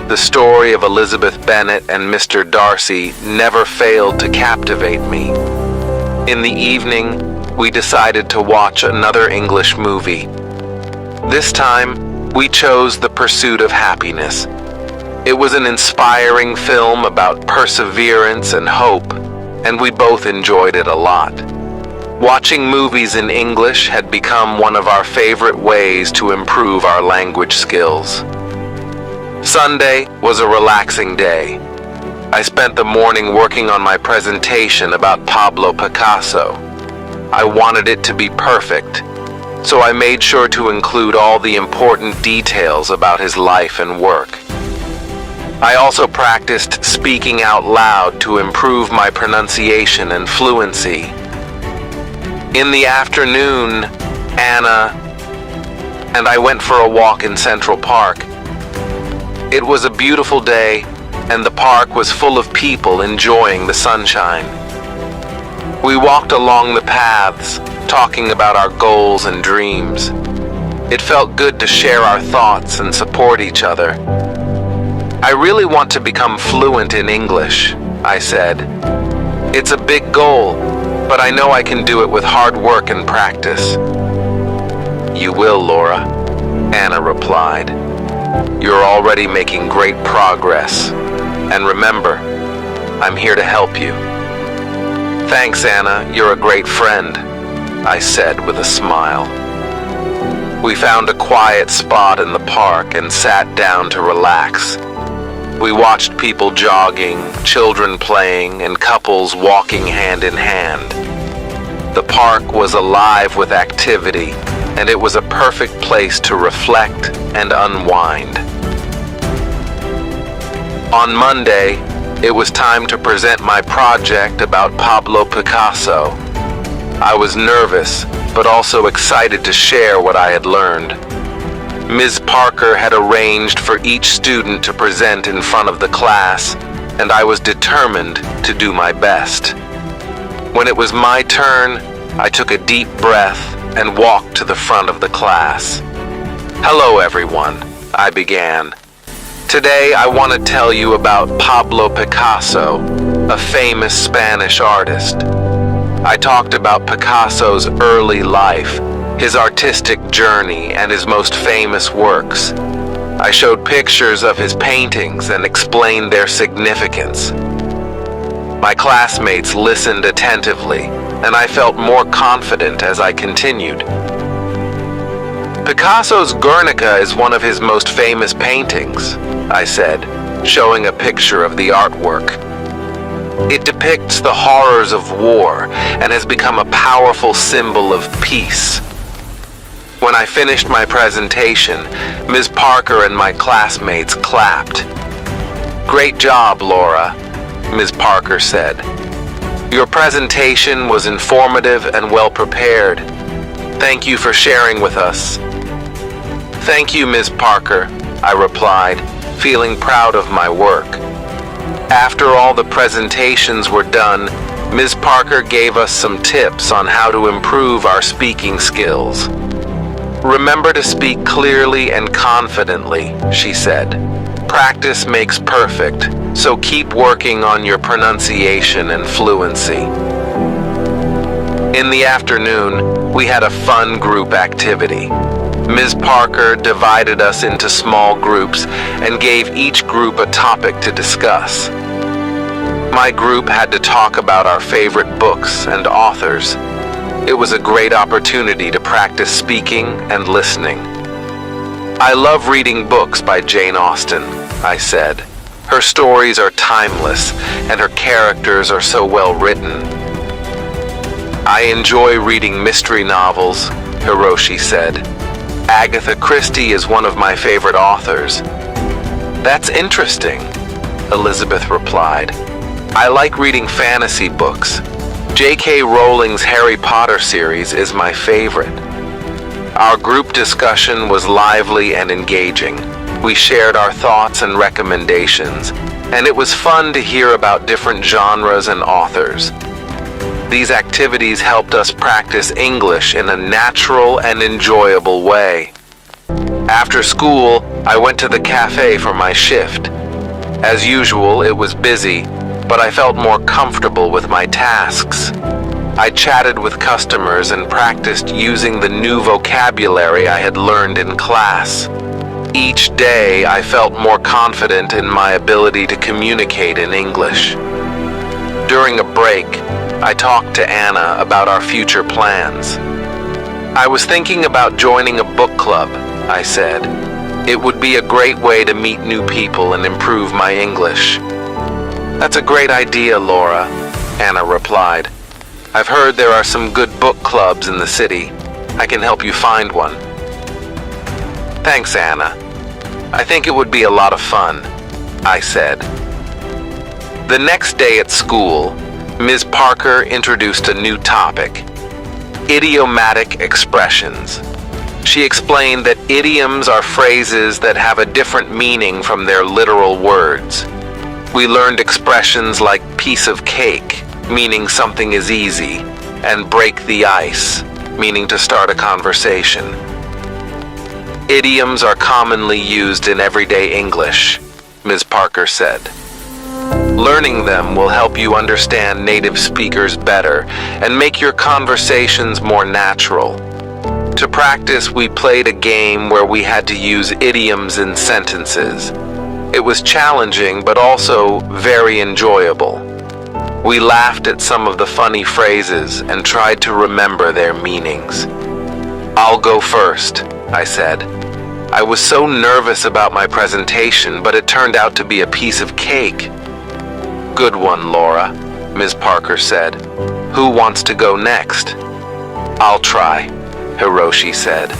The story of Elizabeth Bennet and Mr. Darcy never failed to captivate me. In the evening, we decided to watch another English movie. This time, we chose The Pursuit of Happiness. It was an inspiring film about perseverance and hope, and we both enjoyed it a lot. Watching movies in English had become one of our favorite ways to improve our language skills. Sunday was a relaxing day. I spent the morning working on my presentation about Pablo Picasso. I wanted it to be perfect, so I made sure to include all the important details about his life and work. I also practiced speaking out loud to improve my pronunciation and fluency. In the afternoon, Anna and I went for a walk in Central Park. It was a beautiful day, and the park was full of people enjoying the sunshine. We walked along the paths, talking about our goals and dreams. It felt good to share our thoughts and support each other. "I really want to become fluent in English," I said. "It's a big goal, but I know I can do it with hard work and practice. You will, Laura, Anna replied. You're already making great progress. And remember, I'm here to help you. Thanks, Anna. You're a great friend, I said with a smile. We found a quiet spot in the park and sat down to relax. We watched people jogging, children playing, and couples walking hand in hand. The park was alive with activity, and it was a perfect place to reflect and unwind. On Monday, it was time to present my project about Pablo Picasso. I was nervous, but also excited to share what I had learned. Ms. Parker had arranged for each student to present in front of the class, and I was determined to do my best. When it was my turn, I took a deep breath and walked to the front of the class. Hello, everyone, I began. Today, I want to tell you about Pablo Picasso, a famous Spanish artist. I talked about Picasso's early life, his artistic journey, and his most famous works. I showed pictures of his paintings and explained their significance. My classmates listened attentively, and I felt more confident as I continued. Picasso's Guernica is one of his most famous paintings, I said, showing a picture of the artwork. It depicts the horrors of war and has become a powerful symbol of peace. When I finished my presentation, Ms. Parker and my classmates clapped. Great job, Laura, Ms. Parker said. Your presentation was informative and well prepared. Thank you for sharing with us. Thank you, Ms. Parker, I replied, feeling proud of my work. After all the presentations were done, Ms. Parker gave us some tips on how to improve our speaking skills. Remember to speak clearly and confidently, she said. Practice makes perfect, so keep working on your pronunciation and fluency. In the afternoon, we had a fun group activity. Ms. Parker divided us into small groups and gave each group a topic to discuss. My group had to talk about our favorite books and authors. It was a great opportunity to practice speaking and listening. I love reading books by Jane Austen, I said. Her stories are timeless, and her characters are so well written. I enjoy reading mystery novels, Hiroshi said. Agatha Christie is one of my favorite authors. That's interesting, Elizabeth replied. I like reading fantasy books. J.K. Rowling's Harry Potter series is my favorite. Our group discussion was lively and engaging. We shared our thoughts and recommendations, and it was fun to hear about different genres and authors. These activities helped us practice English in a natural and enjoyable way. After school, I went to the cafe for my shift. As usual, it was busy, but I felt more comfortable with my tasks. I chatted with customers and practiced using the new vocabulary I had learned in class. Each day, I felt more confident in my ability to communicate in English. During a break, I talked to Anna about our future plans. I was thinking about joining a book club, I said. It would be a great way to meet new people and improve my English. That's a great idea, Laura, Anna replied. I've heard there are some good book clubs in the city. I can help you find one. Thanks, Anna. I think it would be a lot of fun, I said. The next day at school, Ms. Parker introduced a new topic, idiomatic expressions. She explained that idioms are phrases that have a different meaning from their literal words. We learned expressions like piece of cake, meaning something is easy, and break the ice, meaning to start a conversation. Idioms are commonly used in everyday English, Ms. Parker said. Learning them will help you understand native speakers better and make your conversations more natural. To practice, we played a game where we had to use idioms in sentences. It was challenging, but also very enjoyable. We laughed at some of the funny phrases and tried to remember their meanings. "I'll go first," I said. I was so nervous about my presentation, but it turned out to be a piece of cake. "Good one, Laura," Ms. Parker said. "Who wants to go next?" "I'll try," Hiroshi said.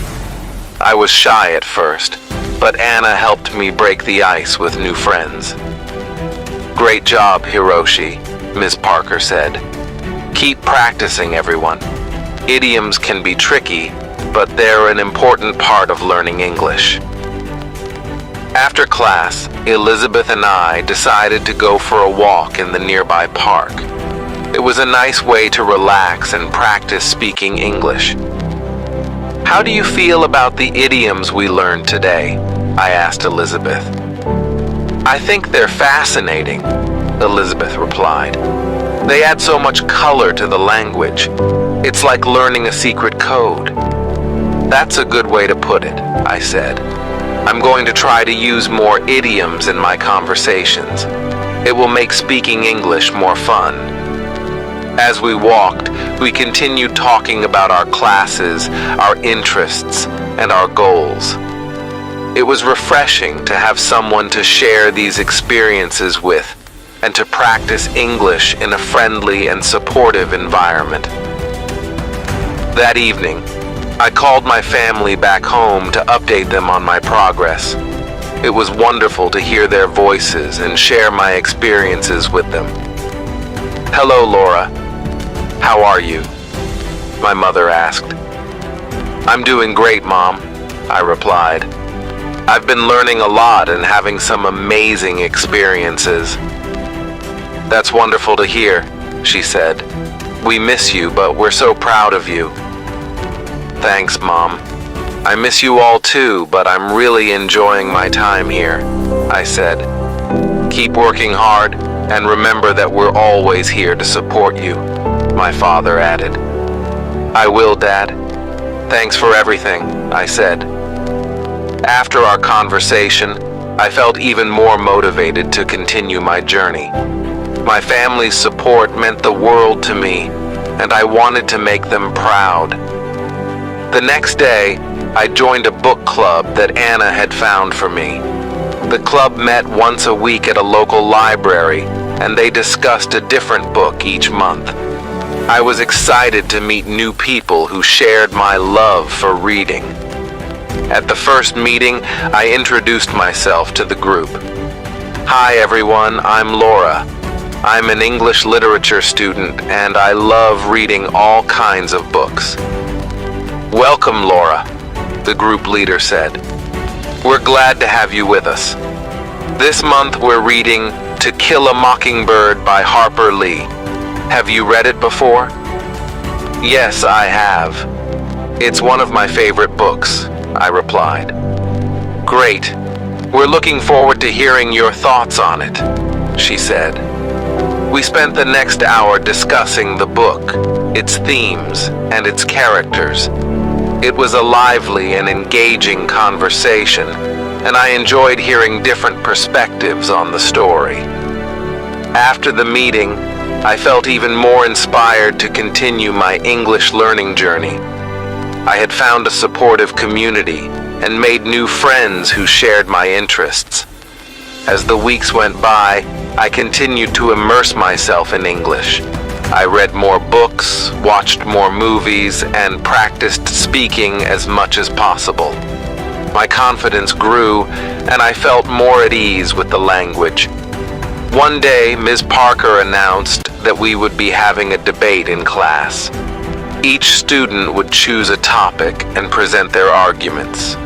I was shy at first, but Anna helped me break the ice with new friends. "Great job, Hiroshi," Ms. Parker said. "Keep practicing, everyone. Idioms can be tricky, but they're an important part of learning English." After class, Elizabeth and I decided to go for a walk in the nearby park. It was a nice way to relax and practice speaking English. "How do you feel about the idioms we learned today?" I asked Elizabeth. "I think they're fascinating," Elizabeth replied. "They add so much color to the language. It's like learning a secret code." "That's a good way to put it," I said. "I'm going to try to use more idioms in my conversations. It will make speaking English more fun." As we walked, we continued talking about our classes, our interests, and our goals. It was refreshing to have someone to share these experiences with and to practice English in a friendly and supportive environment. That evening, I called my family back home to update them on my progress. It was wonderful to hear their voices and share my experiences with them. "Hello, Laura. How are you?" my mother asked. "I'm doing great, Mom," I replied. "I've been learning a lot and having some amazing experiences." "That's wonderful to hear," she said. "We miss you, but we're so proud of you." "Thanks, Mom. I miss you all too, but I'm really enjoying my time here," I said. "Keep working hard and remember that we're always here to support you," my father added. "I will, Dad. Thanks for everything," I said. After our conversation, I felt even more motivated to continue my journey. My family's support meant the world to me, and I wanted to make them proud. The next day, I joined a book club that Anna had found for me. The club met once a week at a local library, and they discussed a different book each month. I was excited to meet new people who shared my love for reading. At the first meeting, I introduced myself to the group. "Hi everyone, I'm Laura. I'm an English literature student and I love reading all kinds of books." "Welcome, Laura," the group leader said. "We're glad to have you with us. This month we're reading To Kill a Mockingbird by Harper Lee. Have you read it before?" "Yes, I have. It's one of my favorite books," I replied. "Great. We're looking forward to hearing your thoughts on it," she said. We spent the next hour discussing the book, its themes, and its characters. It was a lively and engaging conversation, and I enjoyed hearing different perspectives on the story. After the meeting, I felt even more inspired to continue my English learning journey. I had found a supportive community and made new friends who shared my interests. As the weeks went by, I continued to immerse myself in English. I read more books, watched more movies, and practiced speaking as much as possible. My confidence grew, and I felt more at ease with the language. One day, Ms. Parker announced that we would be having a debate in class. Each student would choose a topic and present their arguments.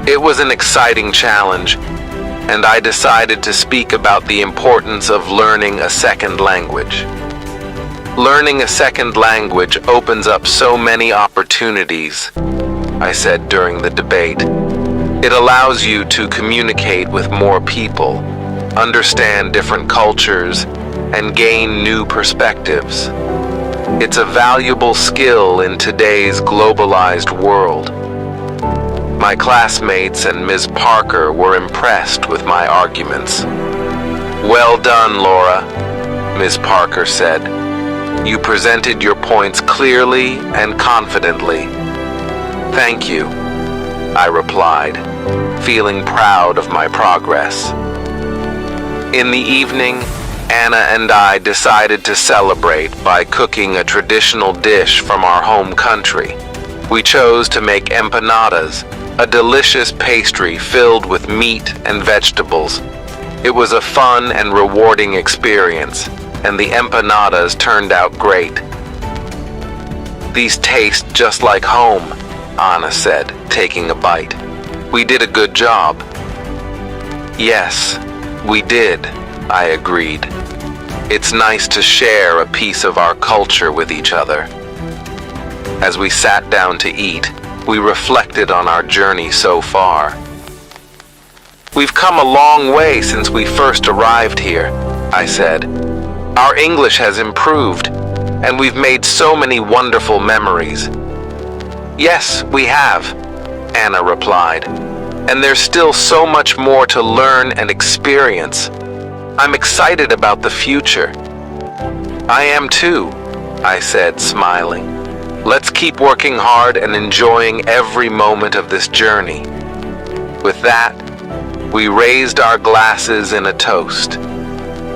It was an exciting challenge, and I decided to speak about the importance of learning a second language. Learning a second language opens up so many opportunities, I said during the debate. It allows you to communicate with more people, understand different cultures, and gain new perspectives. It's a valuable skill in today's globalized world. My classmates and Ms. Parker were impressed with my arguments. "Well done, Laura," Ms. Parker said. "You presented your points clearly and confidently." "Thank you," I replied, feeling proud of my progress. In the evening, Anna and I decided to celebrate by cooking a traditional dish from our home country. We chose to make empanadas, a delicious pastry filled with meat and vegetables. It was a fun and rewarding experience, and the empanadas turned out great. "These taste just like home," Anna said, taking a bite. "We did a good job." "Yes, we did," I agreed. "It's nice to share a piece of our culture with each other." As we sat down to eat, we reflected on our journey so far. "We've come a long way since we first arrived here," I said. "Our English has improved, and we've made so many wonderful memories." "Yes, we have," Anna replied, "and there's still so much more to learn and experience. I'm excited about the future." "I am too," I said, smiling. "Let's keep working hard and enjoying every moment of this journey." With that, we raised our glasses in a toast.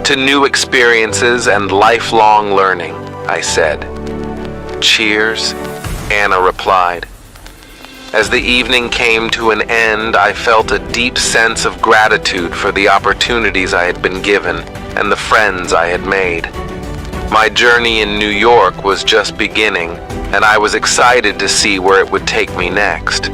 "To new experiences and lifelong learning," I said. "Cheers," Anna replied. As the evening came to an end, I felt a deep sense of gratitude for the opportunities I had been given and the friends I had made. My journey in New York was just beginning, and I was excited to see where it would take me next.